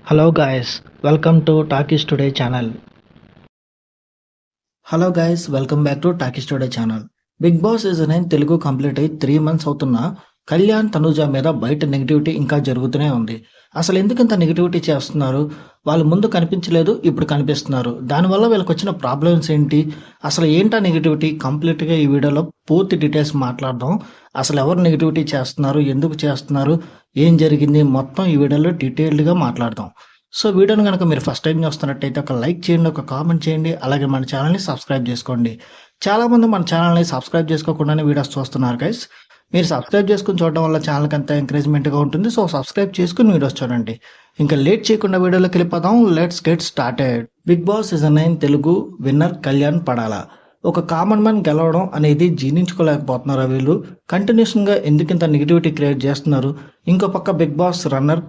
Hello guys, welcome to Talkies Today channel. Hello guys, welcome back to Talkies Today channel. Bigg Boss season 9 Telugu complete అయ్యి 3 months అవుతున్నా కళ్యాణ్ తనుజ మీద బయట negativity ఇంకా జరుగుతూనే ఉంది. అసలు ఎందుకు ఇంత నెగిటివిటీ చేస్తున్నారు? వాళ్ళు ముందు కనిపించలేదు, ఇప్పుడు కనిపిస్తున్నారు. దానివల్ల వీళ్ళకి వచ్చిన ప్రాబ్లమ్స్ ఏంటి? అసలు ఏంటా నెగిటివిటీ? కంప్లీట్గా ఈ వీడియోలో పూర్తి డీటెయిల్స్ మాట్లాడదాం. అసలు ఎవరు నెగిటివిటీ చేస్తున్నారు, ఎందుకు చేస్తున్నారు, ఏం జరిగింది, మొత్తం ఈ వీడియోలో డీటెయిల్డ్గా మాట్లాడదాం. సో వీడియోని కనుక మీరు ఫస్ట్ టైం చూస్తున్నట్టయితే ఒక లైక్ చేయండి, ఒక కామెంట్ చేయండి, అలాగే మన ఛానల్ని సబ్స్క్రైబ్ చేసుకోండి. చాలామంది మన ఛానల్ని సబ్స్క్రైబ్ చేసుకోకుండానే వీడియోస్ చూస్తున్నారు గైస్. మీరు సబ్స్క్రైబ్ చేసుకుని చూడడం వల్ల ఛానల్కి అంత ఎంకరేజ్మెంట్గా ఉంటుంది. సో సబ్స్క్రైబ్ చేసుకుని వీడియోస్ చూడండి. ఇంకా లేట్ చేయకుండా వీడియోలోకి వెళ్ళిపోదాం. Let's get started. Bigg Boss season 9 Telugu winner Kalyan Padala. ఒక కామన్ మ్యాన్ గెలవడం అనేది జీర్ణించుకోలేకపోతున్నారు వీళ్ళు. కంటిన్యూషన్గా ఎందుకు ఇంత నెగిటివిటీ క్రియేట్ చేస్తున్నారు? ఇంకో పక్క బిగ్ బాస్ రన్నర్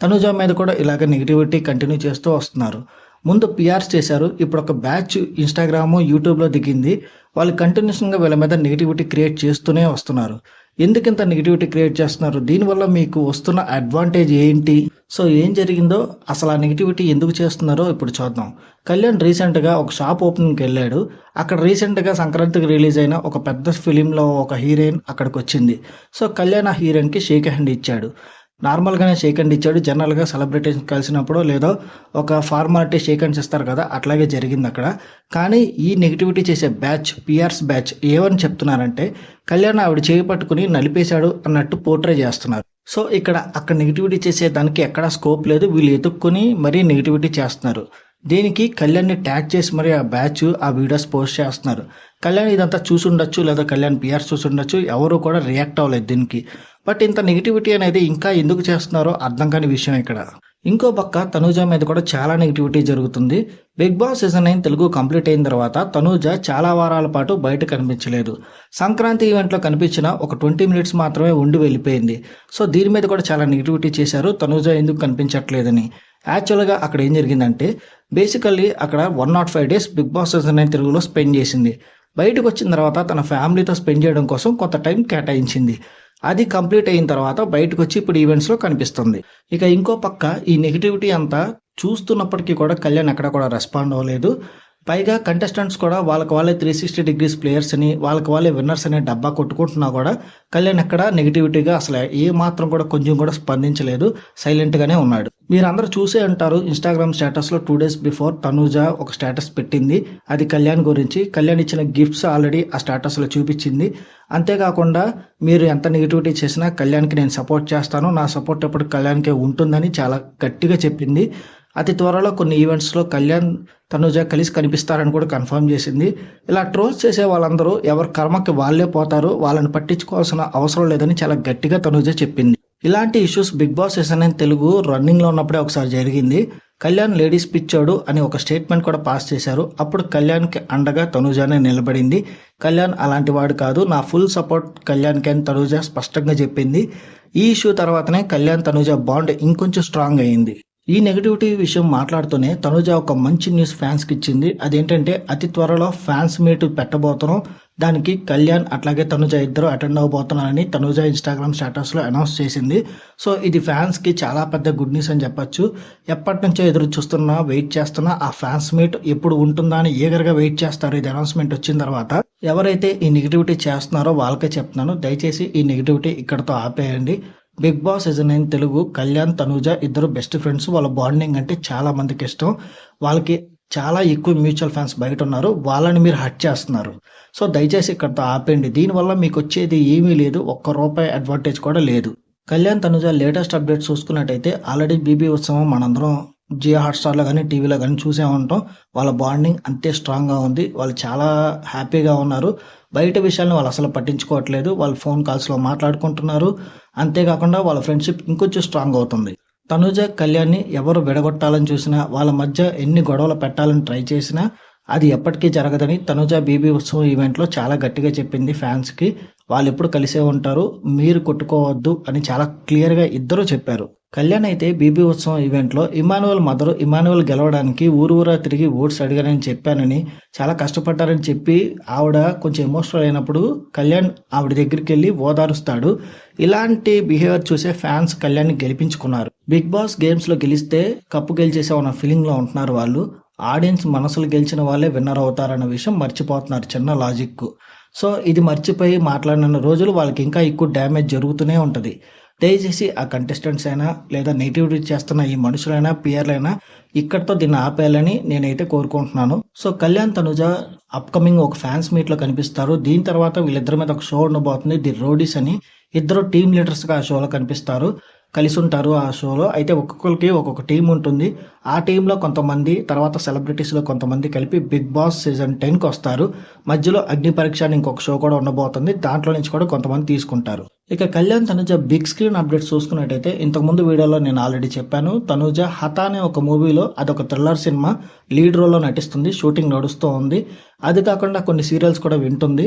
తనుజ మీద కూడా ఇలాగ నెగిటివిటీ కంటిన్యూ చేస్తూ వస్తున్నారు. ముందు పిఆర్స్ చేశారు, ఇప్పుడు ఒక బ్యాచ్ ఇన్స్టాగ్రాము యూట్యూబ్లో దిగింది. వాళ్ళు కంటిన్యూషన్గా వీళ్ళ మీద నెగిటివిటీ క్రియేట్ చేస్తూనే వస్తున్నారు. ఎందుకు ఇంత నెగిటివిటీ క్రియేట్ చేస్తున్నారు? దీనివల్ల మీకు వస్తున్న అడ్వాంటేజ్ ఏంటి? సో ఏం జరిగిందో, అసలు ఆ నెగిటివిటీ ఎందుకు చేస్తున్నారో ఇప్పుడు చూద్దాం. కళ్యాణ్ రీసెంట్గా ఒక షాప్ ఓపెనింగ్కి వెళ్ళాడు. అక్కడ రీసెంట్గా సంక్రాంతికి రిలీజ్ అయిన ఒక పెద్ద ఫిలింలో ఒక హీరోయిన్ అక్కడికి వచ్చింది. సో కళ్యాణ్ ఆ హీరోయిన్కి షేక్ హ్యాండ్ ఇచ్చాడు. నార్మల్గానే షేక్ హ్యాండ్ ఇచ్చాడు. జనరల్గా సెలబ్రిటీస్ కలిసినప్పుడు లేదో ఒక ఫార్మాలిటీ షేక్ హ్యాండ్స్ ఇస్తారు కదా, అట్లాగే జరిగింది అక్కడ. కానీ ఈ నెగిటివిటీ చేసే బ్యాచ్, పిఆర్స్ బ్యాచ్ ఏమని చెప్తున్నారంటే కళ్యాణ్ ఆవిడ చేయి పట్టుకుని నలిపేశాడు అన్నట్టు పోర్ట్రే చేస్తున్నారు. సో అక్కడ నెగిటివిటీ చేసే దానికి ఎక్కడా స్కోప్ లేదు. వీళ్ళు ఎతుక్కుని మరీ నెగిటివిటీ చేస్తున్నారు. దీనికి కళ్యాణ్ని ట్యాగ్ చేసి మరి ఆ బ్యాచ్ ఆ వీడియోస్ పోస్ట్ చేస్తున్నారు. కళ్యాణ్ ఇదంతా చూసుండొచ్చు, లేదా కళ్యాణ్ పిఆర్ చూసుండొచ్చు, ఎవరు కూడా రియాక్ట్ అవ్వలేదు దీనికి. బట్ ఇంత నెగిటివిటీ అనేది ఇంకా ఎందుకు చేస్తున్నారో అర్థం కాని విషయం ఇక్కడ. ఇంకో పక్క తనూజ మీద కూడా చాలా నెగిటివిటీ జరుగుతుంది. Bigg Boss season 9 Telugu complete అయిన తర్వాత తనూజ చాలా వారాల పాటు బయట కనిపించలేదు. సంక్రాంతి ఈవెంట్లో కనిపించిన ఒక 20 minutes మాత్రమే ఉండి వెళ్ళిపోయింది. సో దీని మీద కూడా చాలా నెగిటివిటీ చేశారు, తనూజ ఎందుకు కనిపించట్లేదని. యాక్చువల్గా అక్కడ ఏం జరిగిందంటే బేసికల్లీ అక్కడ 105 days బిగ్ బాస్ సీజన్ 9 తెలుగులో స్పెండ్ చేసింది. బయటకు వచ్చిన తర్వాత తన ఫ్యామిలీతో స్పెండ్ చేయడం కోసం కొంత టైం కేటాయించింది. అది కంప్లీట్ అయిన తర్వాత బయటకు వచ్చి ఇప్పుడు ఈవెంట్స్లో కనిపిస్తుంది. ఇక ఇంకో పక్క ఈ నెగిటివిటీ అంతా చూస్తున్నప్పటికీ కూడా కళ్యాణ్ ఎక్కడ కూడా రెస్పాండ్ అవ్వలేదు. పైగా కంటెస్టెంట్స్ కూడా వాళ్ళకి వాళ్ళే 360 degrees ప్లేయర్స్ అని, వాళ్ళకి వాళ్ళే విన్నర్స్ అని డబ్బా కొట్టుకుంటున్నా కూడా కళ్యాణ్ ఎక్కడ నెగిటివిటీగా అసలు ఏ మాత్రం కూడా కొంచెం కూడా స్పందించలేదు, సైలెంట్గానే ఉన్నాడు. మీరందరూ చూసే ఉంటారు, ఇన్స్టాగ్రామ్ స్టేటస్లో 2 days బిఫోర్ తనూజ ఒక స్టేటస్ పెట్టింది. అది కళ్యాణ్ గురించి. కళ్యాణ్ ఇచ్చిన గిఫ్ట్స్ ఆల్రెడీ ఆ స్టేటస్లో చూపించింది. అంతేకాకుండా మీరు ఎంత నెగిటివిటీ చేసినా కళ్యాణ్కి నేను సపోర్ట్ చేస్తాను, నా సపోర్ట్ ఎప్పుడు కళ్యాణ్కే ఉంటుందని చాలా గట్టిగా చెప్పింది. అతి త్వరలో కొన్ని ఈవెంట్స్లో కళ్యాణ్ తనూజ కలిసి కనిపిస్తారని కూడా కన్ఫర్మ్ చేసింది. ఇలా ట్రోల్స్ చేసే వాళ్ళందరూ ఎవరి కర్మకి వాళ్ళే పోతారు, వాళ్ళని పట్టించుకోవాల్సిన అవసరం లేదని చాలా గట్టిగా తనూజ చెప్పింది. ఇలాంటి issues Bigg Boss season 9 Telugu రన్నింగ్లో ఉన్నప్పుడే ఒకసారి జరిగింది. కళ్యాణ్ లేడీస్ పిచ్చాడు అని ఒక స్టేట్మెంట్ కూడా పాస్ చేశారు. అప్పుడు కళ్యాణ్కి అండగా తనూజనే నిలబడింది. కళ్యాణ్ అలాంటి వాడు కాదు, నా ఫుల్ సపోర్ట్ కళ్యాణ్కి అని తనూజ స్పష్టంగా చెప్పింది. ఈ ఇష్యూ తర్వాతనే కళ్యాణ్ తనూజ బాండ్ ఇంకొంచెం స్ట్రాంగ్ అయింది. ఈ నెగిటివిటీ విషయం మాట్లాడుతూనే తనూజ ఒక మంచి న్యూస్ ఫ్యాన్స్కి ఇచ్చింది. అదేంటంటే అతి త్వరలో ఫ్యాన్స్ మీట్ పెట్టబోతున్నాం, దానికి కళ్యాణ్ అట్లాగే తనూజ ఇద్దరు అటెండ్ అవ్వబోతున్నారని తనూజ ఇన్స్టాగ్రామ్ స్టేటస్లో అనౌన్స్ చేసింది. సో ఇది ఫ్యాన్స్కి చాలా పెద్ద గుడ్ న్యూస్ అని చెప్పొచ్చు. ఎప్పటి నుంచో ఎదురు చూస్తున్నా, వెయిట్ చేస్తున్నా ఆ ఫ్యాన్స్ మీట్ ఎప్పుడు ఉంటుందా అని ఈగర్గా వెయిట్ చేస్తారు. ఇది అనౌన్స్మెంట్ వచ్చిన తర్వాత ఎవరైతే ఈ నెగిటివిటీ చేస్తున్నారో వాళ్ళకే చెప్తున్నాను, దయచేసి ఈ నెగిటివిటీ ఇక్కడతో ఆపేయండి. Bigg Boss season 9 Telugu Kalyan Tanuja ఇద్దరు బెస్ట్ ఫ్రెండ్స్. వాళ్ళ బాండింగ్ అంటే చాలా మందికి ఇష్టం. వాళ్ళకి చాలా ఎక్కువ మ్యూచువల్ ఫ్యాన్స్ బయట ఉన్నారు, వాళ్ళని మీరు హర్ట్ చేస్తున్నారు. సో దయచేసి ఇక్కడతో ఆపేయండి. దీనివల్ల మీకు వచ్చేది ఏమీ లేదు, ₹1 అడ్వాంటేజ్ కూడా లేదు. కళ్యాణ్ తనూజ లేటెస్ట్ అప్డేట్స్ చూసుకున్నట్టయితే ఆల్రెడీ బీబీ ఉత్సవం మనందరం జియో హాట్స్టార్లో కానీ టీవీలో కానీ చూసే ఉంటాం. వాళ్ళ బాండింగ్ అంతే స్ట్రాంగ్గా ఉంది. వాళ్ళు చాలా హ్యాపీగా ఉన్నారు. బయట విషయాలను వాళ్ళు అసలు పట్టించుకోవట్లేదు. వాళ్ళు ఫోన్ కాల్స్లో మాట్లాడుకుంటున్నారు. అంతేకాకుండా వాళ్ళ ఫ్రెండ్షిప్ ఇంకొంచెం స్ట్రాంగ్ అవుతుంది. తనూజ కళ్యాణ్ని ఎవరు విడగొట్టాలని చూసినా, వాళ్ళ మధ్య ఎన్ని గొడవలు పెట్టాలని ట్రై చేసినా అది ఎప్పటికీ జరగదని తనూజ బీబీ ఉత్సవం ఈవెంట్లో చాలా గట్టిగా చెప్పింది ఫ్యాన్స్కి. వాళ్ళు ఎప్పుడు కలిసే ఉంటారు, మీరు కొట్టుకోవద్దు అని చాలా క్లియర్గా ఇద్దరు చెప్పారు. కళ్యాణ్ అయితే బీబీ ఉత్సవం ఈవెంట్లో ఇమానువల్ మదర్ ఇమానువల్ గెలవడానికి ఊరూరా తిరిగి ఓట్స్ అడిగానని చెప్పానని, చాలా కష్టపడ్డారని చెప్పి ఆవిడ కొంచెం ఎమోషనల్ అయినప్పుడు కళ్యాణ్ ఆవిడ దగ్గరికి వెళ్ళి ఓదారుస్తాడు. ఇలాంటి బిహేవియర్ చూసే ఫ్యాన్స్ కళ్యాణ్ని గెలిపించుకున్నారు. బిగ్ బాస్ గేమ్స్లో గెలిస్తే కప్పు గెలిచేసామన్న ఫీలింగ్లో ఉంటున్నారు వాళ్ళు. ఆడియన్స్ మనసులు గెలిచిన వాళ్ళే విన్నర్ అవుతారన్న విషయం మర్చిపోతున్నారు చిన్న లాజిక్. సో ఇది మర్చిపోయి మాట్లాడిన రోజులు వాళ్ళకి ఇంకా ఎక్కువ డ్యామేజ్ జరుగుతూనే ఉంటుంది. దయచేసి ఆ కంటెస్టెంట్స్ అయినా లేదా నెగిటివిటీ చేస్తున్న ఈ మనుషులైనా పిఆర్లైనా ఇక్కడితో దీన్ని ఆపేయాలని నేనైతే కోరుకుంటున్నాను. సో కళ్యాణ్ తనుజ అప్కమింగ్ ఒక ఫ్యాన్స్ మీట్లో కనిపిస్తారు. దీని తర్వాత వీళ్ళిద్దరి మీద ఒక షో ఉండబోతుంది, ది రోడీస్ అని. ఇద్దరు టీమ్ లీడర్స్గా ఆ షోలో కనిపిస్తారు, కలిసి ఉంటారు ఆ షోలో. అయితే ఒక్కొక్కరికి ఒక్కొక్క టీం ఉంటుంది. ఆ టీంలో కొంతమంది, తర్వాత సెలబ్రిటీస్లో కొంతమంది కలిపి బిగ్ బాస్ సీజన్ 10కి వస్తారు. మధ్యలో అగ్ని పరీక్ష అని ఇంకొక షో కూడా ఉండబోతుంది, దాంట్లో నుంచి కూడా కొంతమంది తీసుకుంటారు. ఇక Kalyan Tanuja big screen updates చూసుకున్నట్టయితే ఇంతకుముందు వీడియోలో నేను ఆల్రెడీ చెప్పాను. తనుజ హఠ అనే ఒక మూవీలో, అదొక థ్రిల్లర్ సినిమా, లీడ్ రోల్లో నటిస్తుంది. షూటింగ్ నడుస్తూ ఉంది. అది కాకుండా కొన్ని సీరియల్స్ కూడా వింటుంది.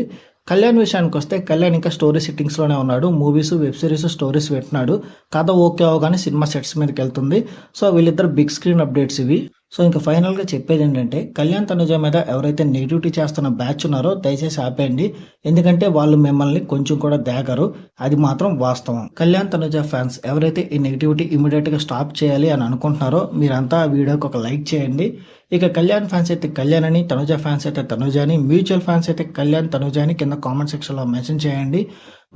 కళ్యాణ్ విషయానికి వస్తే కళ్యాణ్ ఇంకా స్టోరీ సిట్టింగ్స్లోనే ఉన్నాడు. మూవీస్, వెబ్ సిరీస్, స్టోరీస్ పెట్టినాడు. కథ ఓకే అవగానే సినిమా సెట్స్ మీదకి వెళ్తుంది. సో వీళ్ళిద్దరు బిగ్ స్క్రీన్ అప్డేట్స్ ఇవి. సో ఇంకా ఫైనల్గా చెప్పేది ఏంటంటే, కళ్యాణ్ తనుజ మీద ఎవరైతే నెగిటివిటీ చేస్తున్న బ్యాచ్ ఉన్నారో దయచేసి ఆపేయండి. ఎందుకంటే వాళ్ళు మిమ్మల్ని కొంచెం కూడా దేగరు, అది మాత్రం వాస్తవం. కళ్యాణ్ తనుజ ఫ్యాన్స్ ఎవరైతే ఈ నెగిటివిటీ ఇమీడియట్గా స్టాప్ చేయాలి అని అనుకుంటున్నారో మీరంతా ఆ వీడియోకి ఒక లైక్ చేయండి. ఇక కళ్యాణ్ ఫ్యాన్స్ అయితే కళ్యాణ్ అని, తనుజ ఫ్యాన్స్ అయితే తనుజ అని, మ్యూచువల్ ఫ్యాన్స్ అయితే కళ్యాణ్ తనుజ అని కింద కామెంట్ సెక్షన్లో మెన్షన్ చేయండి.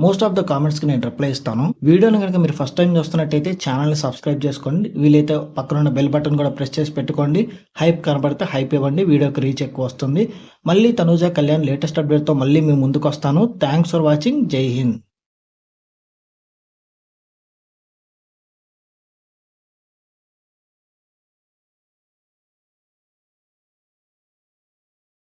మోస్ట్ ఆఫ్ ద కామెంట్స్కి నేను రిప్లై ఇస్తాను. వీడియోని కనుక మీరు ఫస్ట్ టైం చూస్తున్నట్టయితే ఛానల్ని సబ్స్క్రైబ్ చేసుకోండి. వీలైతే పక్కనున్న బెల్ బటన్ కూడా ప్రెస్ చేసి పెట్టుకోండి. హైప్ కనబడితే హైప్ ఇవ్వండి, వీడియోకి రీచ్ ఎక్కువ వస్తుంది. మళ్ళీ తనుజ కళ్యాణ్ లేటెస్ట్ అప్డేట్తో మళ్ళీ మీ ముందుకు వస్తాను. Thanks for watching. జై హింద్.